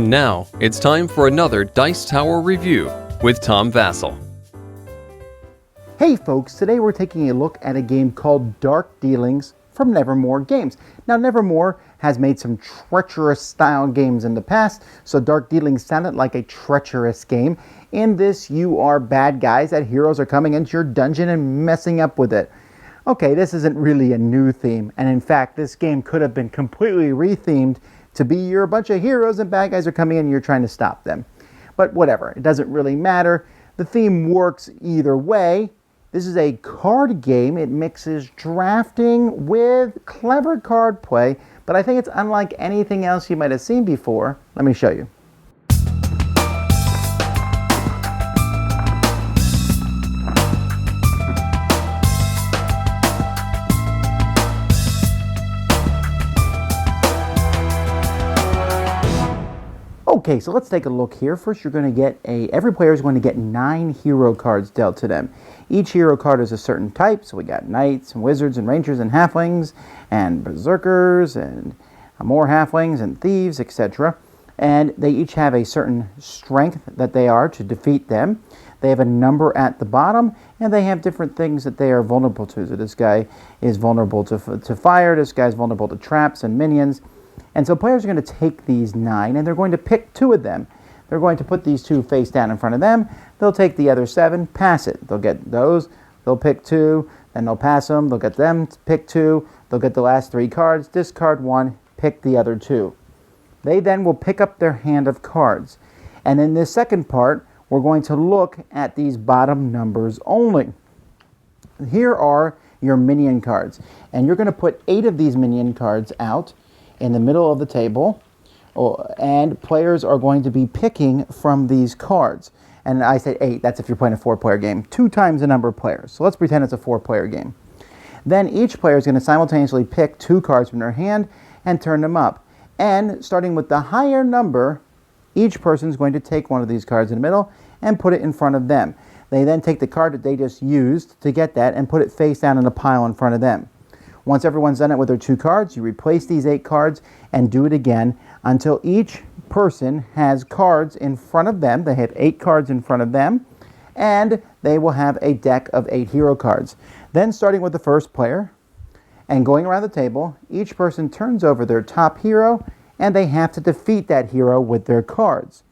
And now, it's time for another Dice Tower review with Tom Vasel. Hey folks, today we're taking a look at a game called Dark Dealings from Nevermore Games. Now Nevermore has made some treacherous style games in the past, so Dark Dealings sounded like a treacherous game. In this, you are bad guys that heroes are coming into your dungeon and messing up with it. Okay, this isn't really a new theme, and in fact this game could have been completely rethemed to be you're a bunch of heroes and bad guys are coming in and you're trying to stop them. But whatever, it doesn't really matter. The theme works either way. This is a card game. It mixes drafting with clever card play, but I think it's unlike anything else you might have seen before. Let me show you. Okay, so let's take a look here. First, you're going to get every player is going to get 9 hero cards dealt to them. Each hero card is a certain type, so we got knights, and wizards, and rangers, and halflings, and berserkers, and more halflings, and thieves, etc. And they each have a certain strength that they are to defeat them. They have a number at the bottom, and they have different things that they are vulnerable to. So this guy is vulnerable to fire, this guy is vulnerable to traps and minions. And so players are going to take these 9 and they're going to pick 2 of them. They're going to put these 2 face down in front of them. They'll take the other 7, pass it. They'll get those, they'll pick 2, then they'll pass them, they'll get them to pick 2, they'll get the last 3 cards, discard 1, pick the other 2. They then will pick up their hand of cards. And in this second part, we're going to look at these bottom numbers only. Here are your minion cards. And you're going to put 8 of these minion cards out in the middle of the table, and players are going to be picking from these cards. And I say 8, that's if you're playing a 4-player game, 2 times the number of players. So let's pretend it's a 4-player game. Then each player is going to simultaneously pick 2 cards from their hand and turn them up. And starting with the higher number, each person is going to take one of these cards in the middle and put it in front of them. They then take the card that they just used to get that and put it face down in a pile in front of them. Once everyone's done it with their 2 cards, you replace these 8 cards and do it again until each person has cards in front of them. They have 8 cards in front of them, and they will have a deck of 8 hero cards. Then starting with the first player and going around the table, each person turns over their top hero, and they have to defeat that hero with their cards.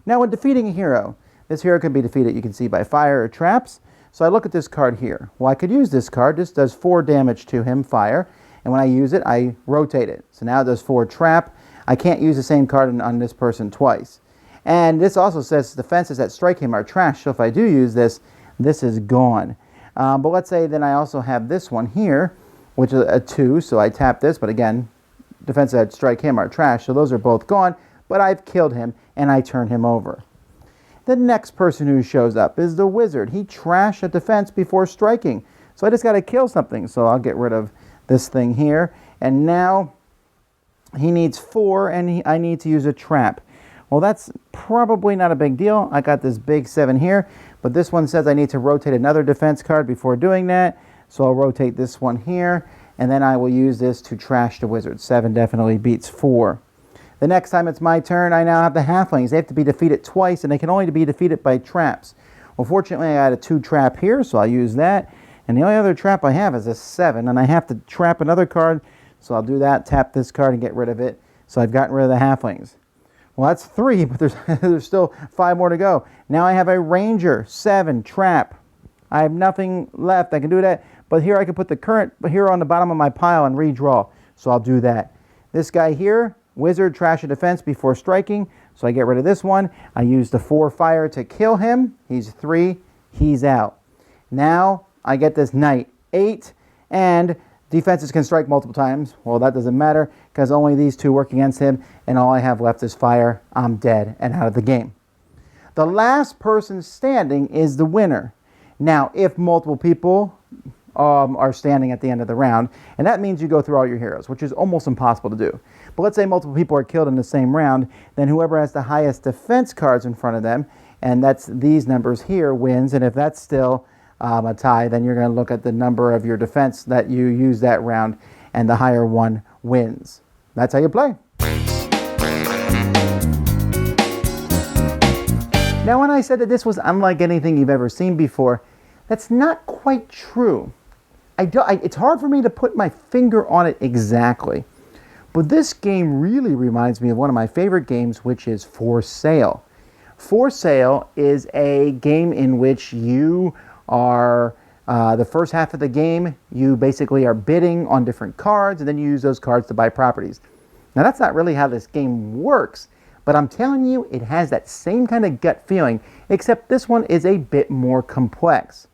Now when defeating a hero, this hero can be defeated, you can see, by fire or traps. So I look at this card here. Well, I could use this card. This does 4 damage to him, fire. And when I use it, I rotate it. So now it does 4 trap. I can't use the same card on this person twice. And this also says defenses that strike him are trash. So if I do use this, this is gone. But let's say then I also have this one here, which is a 2. So I tap this. But again, defenses that strike him are trash. So those are both gone. But I've killed him, and I turn him over. The next person who shows up is the wizard. He trashed a defense before striking. So I just got to kill something. So I'll get rid of this thing here. And now he needs 4, and I need to use a trap. Well, that's probably not a big deal. I got this big 7 here. But this one says I need to rotate another defense card before doing that. So I'll rotate this one here. And then I will use this to trash the wizard. 7 definitely beats 4. The next time it's my turn, I now have the halflings. They have to be defeated twice, and they can only be defeated by traps. Well, fortunately, I got a 2 trap here, so I'll use that. And the only other trap I have is a 7, and I have to trap another card, so I'll do that, tap this card, and get rid of it. So I've gotten rid of the halflings. Well, that's 3, but there's still 5 more to go. Now I have a ranger, 7, trap. I have nothing left. I can do that, but here I can put the current hero on the bottom of my pile and redraw, so I'll do that. This guy here, wizard, trash a defense before striking, so I get rid of this one. I use the 4 fire to kill him. He's 3. He's out. Now I get this knight, 8, and defenses can strike multiple times. Well, that doesn't matter because only these 2 work against him, and all I have left is fire. I'm dead and out of the game. The last person standing is the winner. Now, if multiple people are standing at the end of the round, and that means you go through all your heroes, which is almost impossible to do. But let's say multiple people are killed in the same round, then whoever has the highest defense cards in front of them, and that's these numbers here, wins. And if that's still a tie, then you're going to look at the number of your defense that you use that round, and the higher one wins. That's how you play. Now, when I said that this was unlike anything you've ever seen before, that's not quite true. It's hard for me to put my finger on it exactly. But this game really reminds me of one of my favorite games, which is For Sale. For Sale is a game in which you are, the first half of the game, you basically are bidding on different cards, and then you use those cards to buy properties. Now, that's not really how this game works. But I'm telling you, it has that same kind of gut feeling, except this one is a bit more complex.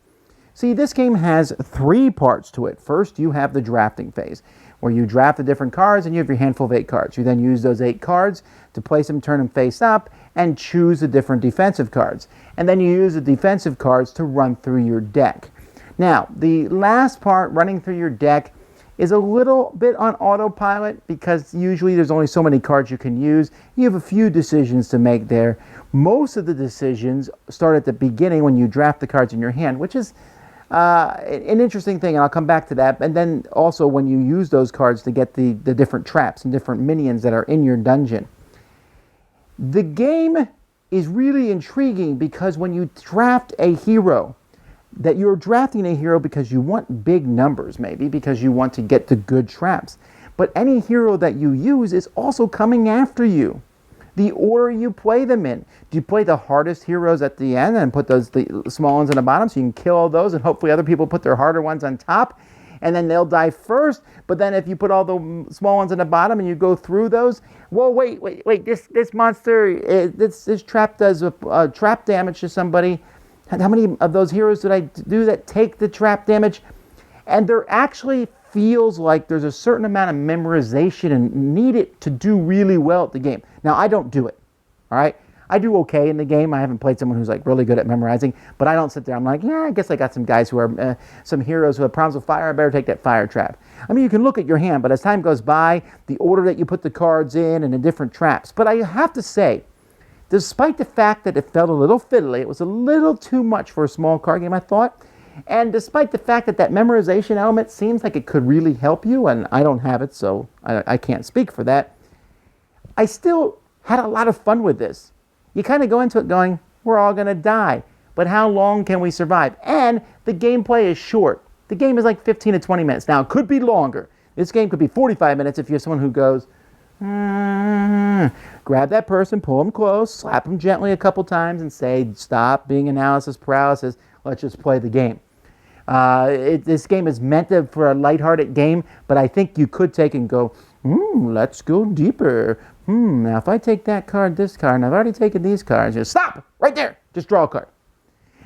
See, this game has 3 parts to it. First, you have the drafting phase, where you draft the different cards and you have your handful of 8 cards. You then use those 8 cards to place them, turn them face up, and choose the different defensive cards. And then you use the defensive cards to run through your deck. Now, the last part, running through your deck, is a little bit on autopilot because usually there's only so many cards you can use. You have a few decisions to make there. Most of the decisions start at the beginning when you draft the cards in your hand, which is an interesting thing, and I'll come back to that. And then also when you use those cards to get the different traps and different minions that are in your dungeon. The game is really intriguing because when you draft a hero, that you're drafting a hero because you want big numbers, maybe because you want to get the good traps. But any hero that you use is also coming after you. The order you play them in. Do you play the hardest heroes at the end and put the small ones on the bottom so you can kill all those and hopefully other people put their harder ones on top and then they'll die first? But then if you put all the small ones on the bottom and you go through those, well, wait, this monster, this trap does trap damage to somebody. How many of those heroes did I do that take the trap damage? And there actually feels like there's a certain amount of memorization and needed to do really well at the game. Now, I don't do it, all right? I do okay in the game. I haven't played someone who's like really good at memorizing, but I don't sit there. I'm like, yeah, I guess I got some guys who are, some heroes who have problems with fire. I better take that fire trap. I mean, you can look at your hand, but as time goes by, the order that you put the cards in and the different traps. But I have to say, despite the fact that it felt a little fiddly, it was a little too much for a small card game, I thought. And despite the fact that memorization element seems like it could really help you, and I don't have it, so I can't speak for that, I still had a lot of fun with this. You kind of go into it going, we're all going to die, but how long can we survive? And the gameplay is short. The game is like 15 to 20 minutes. Now, it could be longer. This game could be 45 minutes if you have someone who goes, grab that person, pull them close, slap them gently a couple times and say, stop being analysis paralysis, let's just play the game. This game is meant for a lighthearted game, but I think you could take and go, let's go deeper. Now if I take that card, this card, and I've already taken these cards, just stop, right there, just draw a card.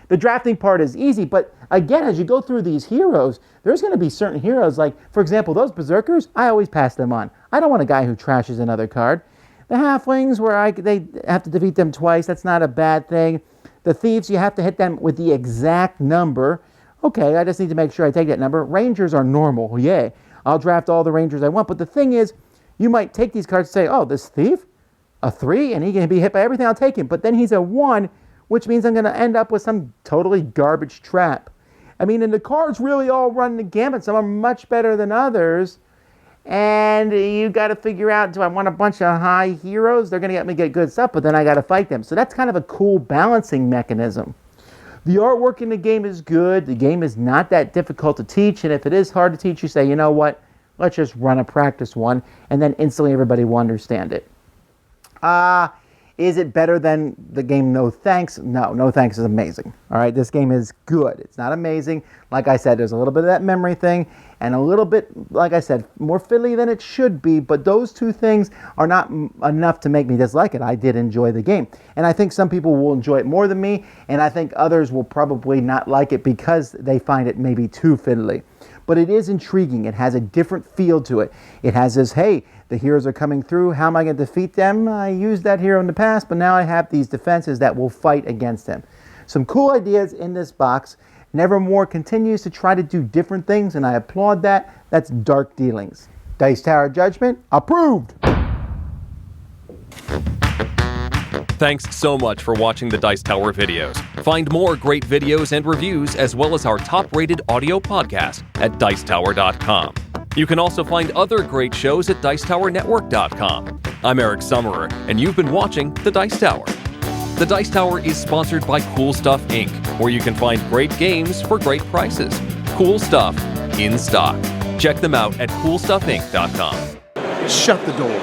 The drafting part is easy, but again, as you go through these heroes, there's going to be certain heroes, like, for example, those berserkers, I always pass them on. I don't want a guy who trashes another card. The halflings, where they have to defeat them twice, that's not a bad thing. The thieves, you have to hit them with the exact number. Okay, I just need to make sure I take that number. Rangers are normal, yay. I'll draft all the rangers I want, but the thing is, you might take these cards and say, oh, this thief, a 3, and he can be hit by everything, I'll take him. But then he's a 1, which means I'm going to end up with some totally garbage trap. I mean, and the cards really all run the gamut. Some are much better than others. And you got to figure out, do I want a bunch of high heroes? They're going to get me good stuff, but then I got to fight them. So that's kind of a cool balancing mechanism. The artwork in the game is good. The game is not that difficult to teach. And if it is hard to teach, you say, you know what? Let's just run a practice one. And then instantly everybody will understand it. Is it better than the game No Thanks? No, No Thanks is amazing. All right, this game is good. It's not amazing. Like I said, there's a little bit of that memory thing and a little bit, like I said, more fiddly than it should be, but those two things are not enough to make me dislike it. I did enjoy the game. And I think some people will enjoy it more than me, and I think others will probably not like it because they find it maybe too fiddly. But it is intriguing. It has a different feel to it. It has this, hey, the heroes are coming through. How am I going to defeat them? I used that hero in the past, but now I have these defenses that will fight against them. Some cool ideas in this box. Nevermore continues to try to do different things, and I applaud that. That's dark dealings. Dice Tower Judgment, approved! Thanks so much for watching the Dice Tower videos. Find more great videos and reviews, as well as our top-rated audio podcast at Dicetower.com. You can also find other great shows at Dicetowernetwork.com. I'm Eric Summerer, and you've been watching The Dice Tower. The Dice Tower is sponsored by Cool Stuff Inc., where you can find great games for great prices. Cool Stuff, in stock. Check them out at coolstuffinc.com. Shut the door.